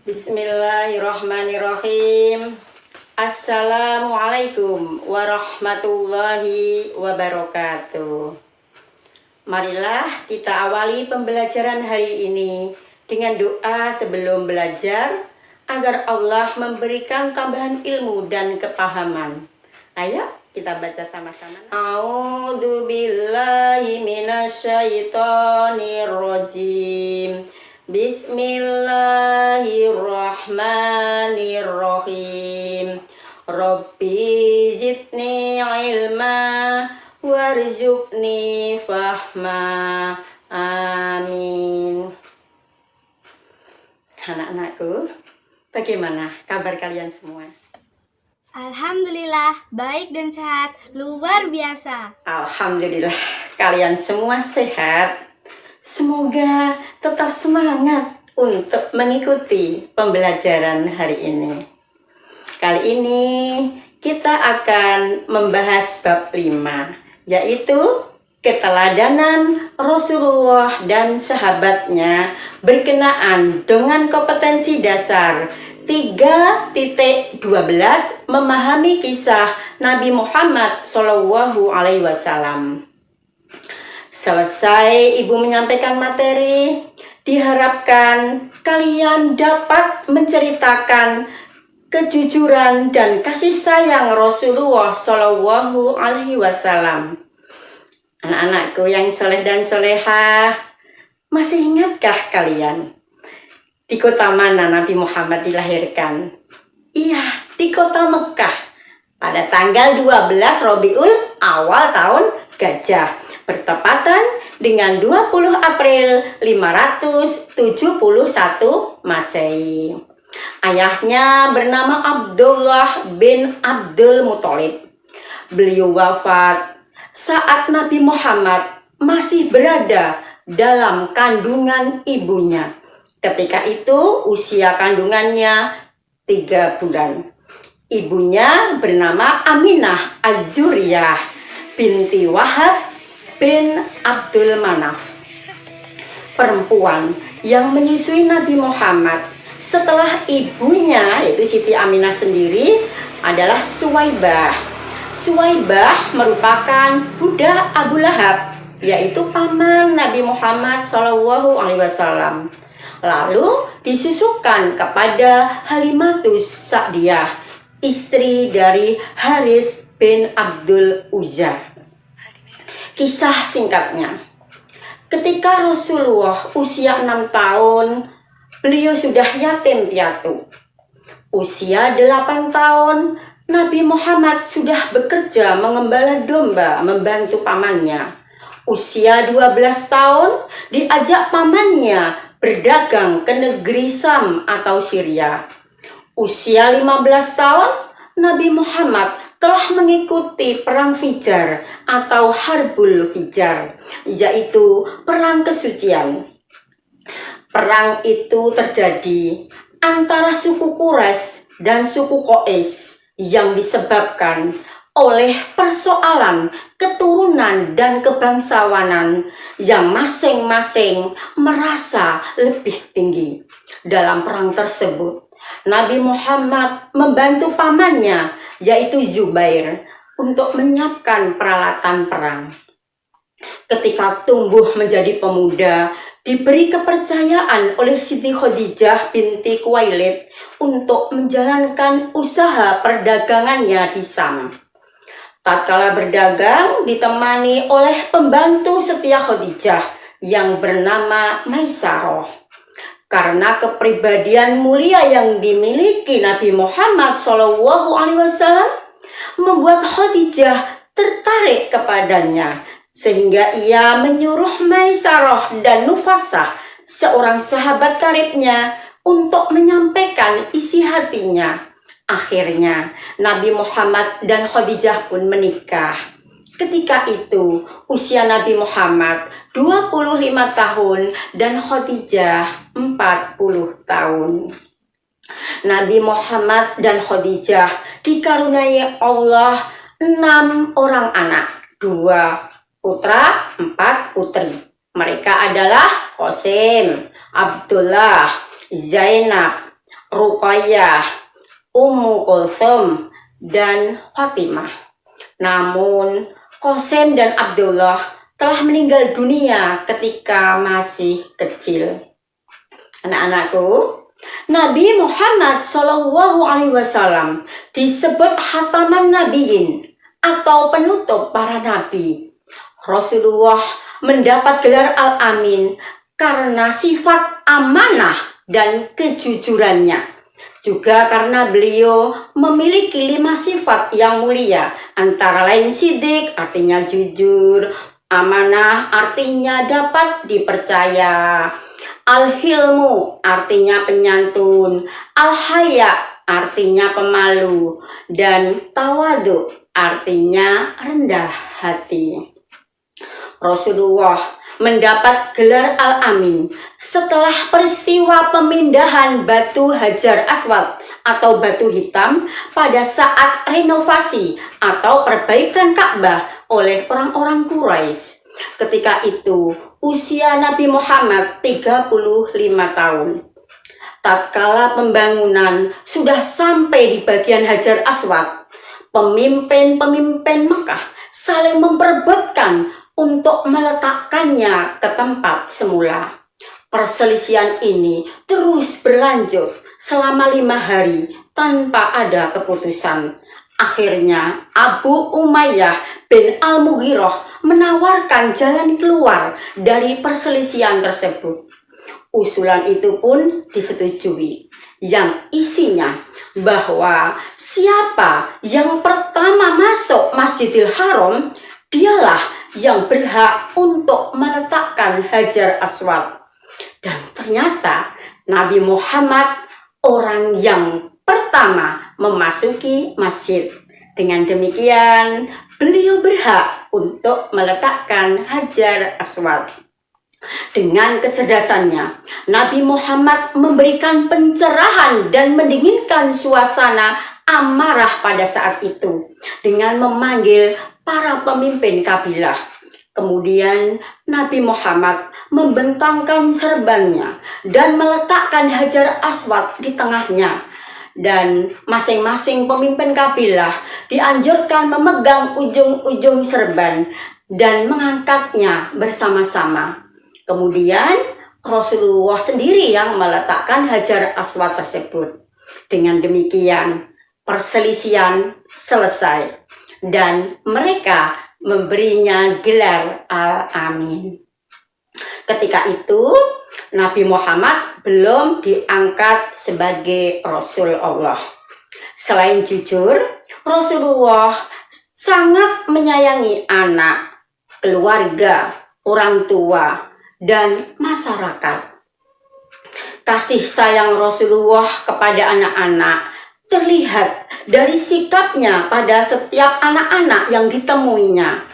Bismillahirrahmanirrahim. Assalamualaikum warahmatullahi wabarakatuh. Marilah kita awali pembelajaran hari ini dengan doa sebelum belajar agar Allah memberikan tambahan ilmu dan kepahaman. Ayo kita baca sama-sama. A'udzu billahi minasyaitonir rajim. Bismillahirrahmanirrahim. Rabbi zidni ilma warzuqni fahma. Amin. Anak-anakku, bagaimana kabar kalian semua? Alhamdulillah, baik dan sehat, luar biasa. Alhamdulillah, kalian semua sehat. Semoga tetap semangat untuk mengikuti pembelajaran hari ini. Kali ini kita akan membahas bab 5, yaitu keteladanan Rasulullah dan sahabatnya berkenaan dengan kompetensi dasar 3.12 memahami kisah Nabi Muhammad SAW. Selesai Ibu menyampaikan materi, diharapkan kalian dapat menceritakan kejujuran dan kasih sayang Rasulullah SAW. Anak-anakku yang soleh dan solehah, masih ingatkah kalian di kota mana Nabi Muhammad dilahirkan? Iya, di kota Mekah pada tanggal 12 Rabiul Awal tahun Gajah, bertepatan dengan 20 April 571 Masehi. Ayahnya bernama Abdullah bin Abdul Muthalib. Beliau wafat saat Nabi Muhammad masih berada dalam kandungan ibunya. Ketika itu usia kandungannya 3 bulan. Ibunya bernama Aminah Az-Zuriyah binti Wahab bin Abdul Manaf, perempuan yang menyusui Nabi Muhammad setelah ibunya, yaitu Siti Aminah sendiri, adalah Suwaibah. Suwaibah merupakan budak Abu Lahab, yaitu paman Nabi Muhammad SAW. Lalu disusukan kepada Halimatus Sa'diyah, istri dari Haris bin Abdul Uzza. Kisah singkatnya, ketika Rasulullah usia 6 tahun, beliau sudah yatim piatu. Usia 8 tahun, Nabi Muhammad sudah bekerja mengembala domba membantu pamannya. Usia 12 tahun, diajak pamannya berdagang ke negeri Sam atau Syria. Usia 15 tahun, Nabi Muhammad telah mengikuti perang Fijar atau Harbul Fijar, yaitu perang kesucian. Perang itu terjadi antara suku Quraisy dan suku Qais yang disebabkan oleh persoalan keturunan dan kebangsawanan yang masing-masing merasa lebih tinggi. Dalam perang tersebut, Nabi Muhammad membantu pamannya, yaitu Zubair, untuk menyiapkan peralatan perang. Ketika tumbuh menjadi pemuda, diberi kepercayaan oleh Siti Khadijah binti Khuwailid untuk menjalankan usaha perdagangannya di Sam. Tatkala berdagang, ditemani oleh pembantu setia Khadijah yang bernama Maisarah. Karena kepribadian mulia yang dimiliki Nabi Muhammad SAW membuat Khadijah tertarik kepadanya, sehingga ia menyuruh Maisarah dan Nufasah, seorang sahabat karibnya, untuk menyampaikan isi hatinya. Akhirnya Nabi Muhammad dan Khadijah pun menikah. Ketika itu usia Nabi Muhammad 25 tahun dan Khadijah 40 tahun. Nabi Muhammad dan Khadijah dikaruniai Allah 6 orang anak, 2 putra, 4 putri. Mereka adalah Qasim, Abdullah, Zainab, Ruqayyah, Ummu Kulsum, dan Fatimah. Namun, Qasim dan Abdullah telah meninggal dunia ketika masih kecil. Anak-anakku, Nabi Muhammad SAW disebut Khataman Nabiyyin atau penutup para nabi. Rasulullah mendapat gelar Al-Amin karena sifat amanah dan kejujurannya. Juga karena beliau memiliki 5 sifat yang mulia, antara lain sidik artinya jujur, amanah artinya dapat dipercaya, al-hilmu artinya penyantun, al-haya artinya pemalu, dan tawadu artinya rendah hati. Rasulullah mendapat gelar Al-Amin setelah peristiwa pemindahan batu Hajar Aswad atau batu hitam pada saat renovasi atau perbaikan Ka'bah oleh orang-orang Quraisy. Ketika itu usia Nabi Muhammad 35 tahun. Tatkala pembangunan sudah sampai di bagian Hajar Aswad, pemimpin-pemimpin Mekah saling memperebutkan untuk meletakkannya ke tempat semula. Perselisihan ini terus berlanjut selama 5 hari tanpa ada keputusan. Akhirnya Abu Umayyah bin Al-Mughirah menawarkan jalan keluar dari perselisihan tersebut. Usulan itu pun disetujui, yang isinya bahwa siapa yang pertama masuk Masjidil Haram, dialah yang berhak untuk meletakkan Hajar Aswad. Dan ternyata Nabi Muhammad orang yang pertama memasuki masjid. Dengan demikian, beliau berhak untuk meletakkan Hajar Aswad. Dengan kecerdasannya, Nabi Muhammad memberikan pencerahan dan mendinginkan suasana amarah pada saat itu dengan memanggil para pemimpin kabilah. Kemudian Nabi Muhammad membentangkan serbannya dan meletakkan Hajar Aswad di tengahnya. Dan masing-masing pemimpin kabilah dianjurkan memegang ujung-ujung serban dan mengangkatnya bersama-sama. Kemudian Rasulullah sendiri yang meletakkan Hajar Aswad tersebut. Dengan demikian perselisihan selesai dan mereka memberinya gelar Al-Amin. Ketika itu Nabi Muhammad belum diangkat sebagai Rasul Allah. Selain jujur, Rasulullah sangat menyayangi anak, keluarga, orang tua, dan masyarakat. Kasih sayang Rasulullah kepada anak-anak terlihat dari sikapnya pada setiap anak-anak yang ditemuinya.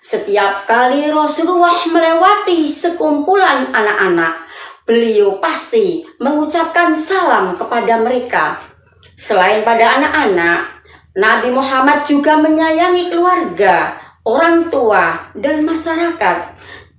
Setiap kali Rasulullah melewati sekumpulan anak-anak, beliau pasti mengucapkan salam kepada mereka. Selain pada anak-anak, Nabi Muhammad juga menyayangi keluarga, orang tua, dan masyarakat.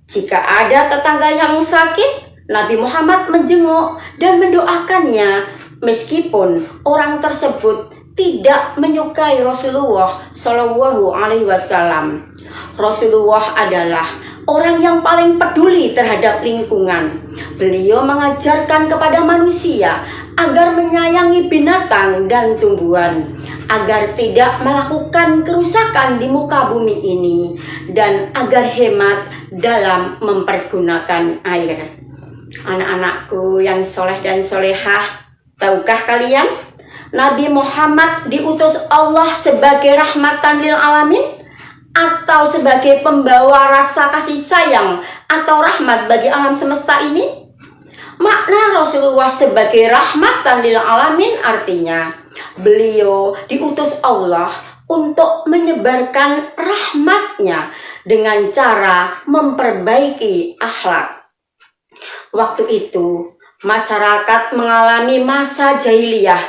Jika ada tetangga yang sakit, Nabi Muhammad menjenguk dan mendoakannya meskipun orang tersebut tidak menyukai Rasulullah Shallallahu Alaihi Wasallam. Rasulullah adalah orang yang paling peduli terhadap lingkungan. Beliau mengajarkan kepada manusia agar menyayangi binatang dan tumbuhan, agar tidak melakukan kerusakan di muka bumi ini, dan agar hemat dalam mempergunakan air. Anak-anakku yang soleh dan solehah, tahukah kalian Nabi Muhammad diutus Allah sebagai rahmatan lil alamin atau sebagai pembawa rasa kasih sayang atau rahmat bagi alam semesta ini? Makna Rasulullah sebagai rahmatan lil alamin artinya beliau diutus Allah untuk menyebarkan rahmatnya dengan cara memperbaiki akhlak. Waktu itu masyarakat mengalami masa jahiliyah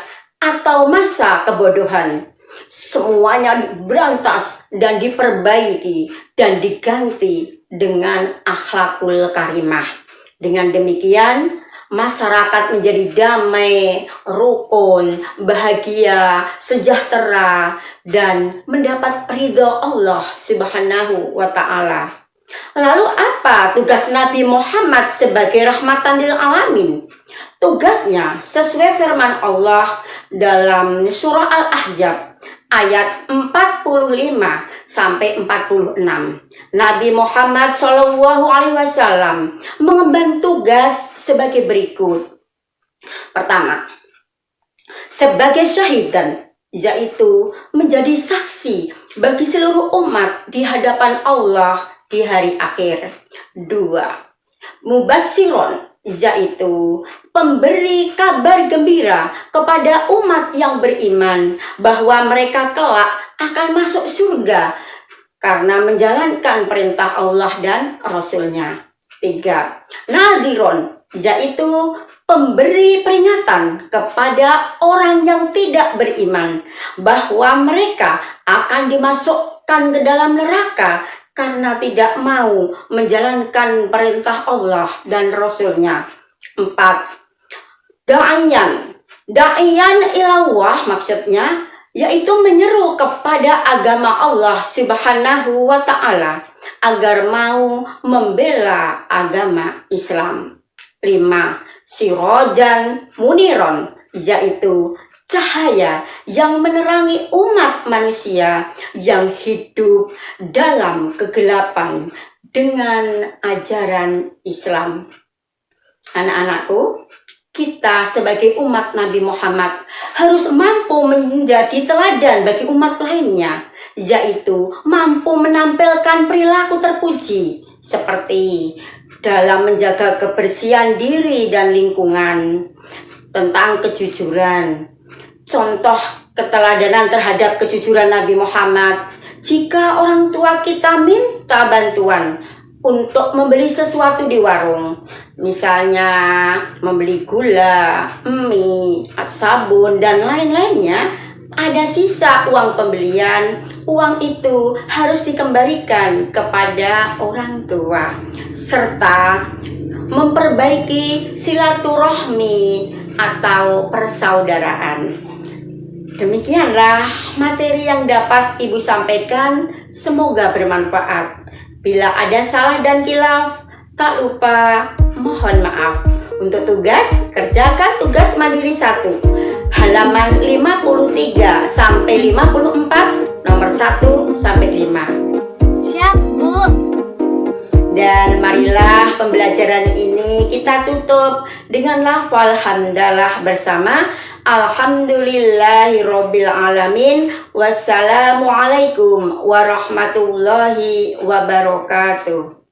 atau masa kebodohan. Semuanya berantas dan diperbaiki dan diganti dengan akhlakul karimah. Dengan demikian, masyarakat menjadi damai, rukun, bahagia, sejahtera, dan mendapat ridho Allah Subhanahu wa Ta'ala. Lalu apa tugas Nabi Muhammad sebagai rahmatan lil alamin? Tugasnya sesuai firman Allah dalam surah Al-Ahzab ayat 45 sampai 46. Nabi Muhammad SAW mengemban tugas sebagai berikut. Pertama, sebagai syahidan, yaitu menjadi saksi bagi seluruh umat di hadapan Allah di hari akhir. Dua, mubassiron, yaitu pemberi kabar gembira kepada umat yang beriman bahwa mereka kelak akan masuk surga karena menjalankan perintah Allah dan Rasul-Nya. Tiga, nadhiron, yaitu pemberi peringatan kepada orang yang tidak beriman bahwa mereka akan dimasukkan ke dalam neraka karena tidak mau menjalankan perintah Allah dan Rasul-Nya. 4. Da'iyan ilallah, maksudnya yaitu menyeru kepada agama Allah Subhanahu wa Ta'ala agar mau membela agama Islam. 5. Sirajan muniron, yaitu cahaya yang menerangi umat manusia yang hidup dalam kegelapan dengan ajaran Islam. Anak-anakku, kita sebagai umat Nabi Muhammad harus mampu menjadi teladan bagi umat lainnya, yaitu mampu menampilkan perilaku terpuji seperti dalam menjaga kebersihan diri dan lingkungan, tentang kejujuran. Contoh keteladanan terhadap kejujuran Nabi Muhammad, jika orang tua kita minta bantuan untuk membeli sesuatu di warung, misalnya membeli gula, mie, sabun, dan lain-lainnya, ada sisa uang pembelian, uang itu harus dikembalikan kepada orang tua, serta memperbaiki silaturahmi atau persaudaraan. Demikianlah materi yang dapat Ibu sampaikan, semoga bermanfaat. Bila ada salah dan kilaf, tak lupa mohon maaf. Untuk tugas, kerjakan tugas mandiri 1, halaman 53 sampai 54, nomor 1 sampai 5. Siap, Bu. Dan marilah pembelajaran ini kita tutup dengan lafal hamdalah bersama. Alhamdulillahirabbil alamin. Wassalamualaikum warahmatullahi wabarakatuh.